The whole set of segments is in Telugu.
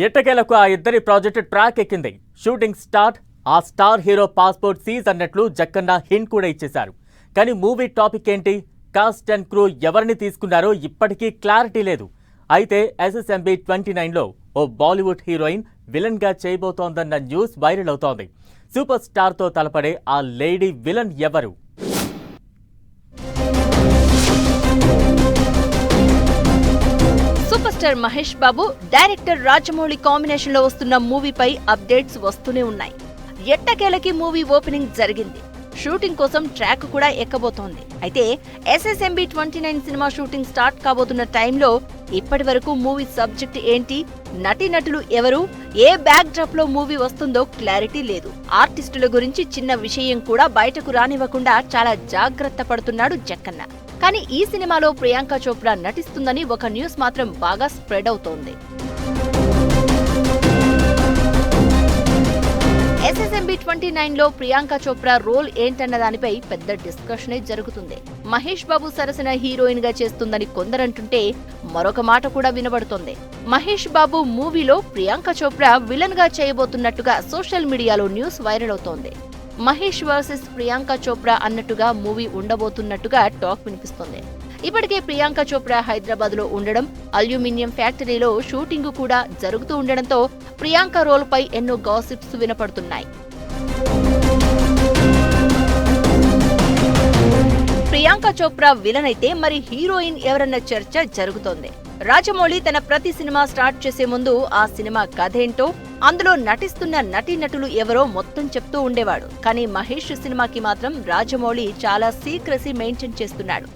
ఎట్టకేలకు ఆ ఇద్దరి ప్రాజెక్టు ట్రాక్ ఎక్కింది. షూటింగ్ స్టార్ట్, ఆ స్టార్ హీరో పాస్పోర్ట్ సీజ్ అన్నట్లు జక్కన్న హింట్ కూడా ఇచ్చేశారు. కానీ మూవీ టాపిక్ ఏంటి, కాస్ట్ అండ్ క్రూ ఎవరిని తీసుకున్నారో ఇప్పటికీ క్లారిటీ లేదు. అయితే SSMB 29లో ఓ బాలీవుడ్ హీరోయిన్ విలన్ గా చేయబోతోందన్న న్యూస్ వైరల్ అవుతోంది. సూపర్ స్టార్ తో తలపడే ఆ లేడీ విలన్ ఎవరు? Super star Mahesh Babu, director Rajamouli combination లో వస్తున్న మూవీపై అప్డేట్స్ వస్తూనే ఉన్నాయి. ఎట్టకేలకి మూవీ ఓపెనింగ్ జరిగింది. షూటింగ్ కోసం ట్రాక్ కూడా ఎక్కబోతోంది. అయితే SSMB 29 సినిమా షూటింగ్ స్టార్ట్ కాబోతున్న టైంలో ఇప్పటి వరకు మూవీ సబ్జెక్ట్ ఏంటి, నటీనటులు ఎవరు, ఏ బ్యాక్ డ్రాప్ లో మూవీ వస్తుందో క్లారిటీ లేదు. ఆర్టిస్టుల గురించి చిన్న విషయం కూడా బయటకు రానివ్వకుండా చాలా జాగ్రత్త పడుతున్నాడు జక్కన్న. కానీ ఈ సినిమాలో ప్రియాంక చోప్రా నటిస్తుందని ఒక న్యూస్ మాత్రం బాగా స్ప్రెడ్ అవుతోంది. SSMB 29లో ప్రియాంక చోప్రా రోల్ ఏంటన్న దానిపై పెద్ద డిస్కషనే జరుగుతుంది. మహేష్ బాబు సరసన హీరోయిన్ గా చేస్తుందని కొందరంటుంటే మరొక మాట కూడా వినబడుతోంది. మహేష్ బాబు మూవీలో ప్రియాంక చోప్రా విలన్ గా చేయబోతున్నట్టుగా సోషల్ మీడియాలో న్యూస్ వైరల్ అవుతోంది. మహేష్ వర్సెస్ ప్రియాంక చోప్రా అన్నట్టుగా మూవీ ఉండబోతున్నట్టుగా టాక్ వినిపిస్తోంది. ఇప్పటికే ప్రియాంక చోప్రా హైదరాబాద్ లో ఉండడం, అల్యూమినియం ఫ్యాక్టరీలో షూటింగ్ కూడా జరుగుతూ ఉండడంతో ప్రియాంక రోల్ పై ఎన్నో గాసిప్స్ వినపడుతున్నాయి. ప్రియాంక చోప్రా విలన్ అయితే మరి హీరోయిన్ ఎవరన్న చర్చ జరుగుతోంది. రాజమౌళి తన ప్రతి సినిమా స్టార్ట్ చేసే ముందు ఆ సినిమా కథేంటో, అందులో నటిస్తున్న నటీనటులు ఎవరో మొత్తం చెప్తూ ఉండేవాడు. కానీ మహేష్ సినిమాకి మాత్రం రాజమౌళి చాలా సీక్రసీ మెయింటైన్ చేస్తున్నాడు.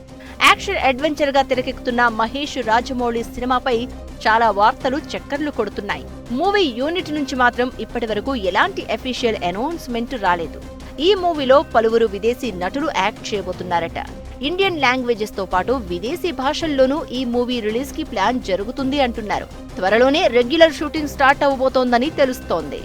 యాక్షన్ అడ్వెంచర్ గా తెరకెక్కుతున్న మహేష్ రాజమౌళి సినిమాపై చాలా వార్తలు చక్కర్లు కొడుతున్నాయి. మూవీ యూనిట్ నుంచి మాత్రం ఇప్పటి వరకు ఎలాంటి అఫీషియల్ అనౌన్స్మెంట్ రాలేదు. ఈ మూవీలో పలువురు విదేశీ నటులు యాక్ట్ చేయబోతున్నారట. ఇండియన్ లాంగ్వేజెస్ తో పాటు విదేశీ భాషల్లోనూ ఈ మూవీ రిలీజ్ కి ప్లాన్ జరుగుతుంది అంటున్నారు. త్వరలోనే రెగ్యులర్ షూటింగ్ స్టార్ట్ అవబోతోందని తెలుస్తోంది.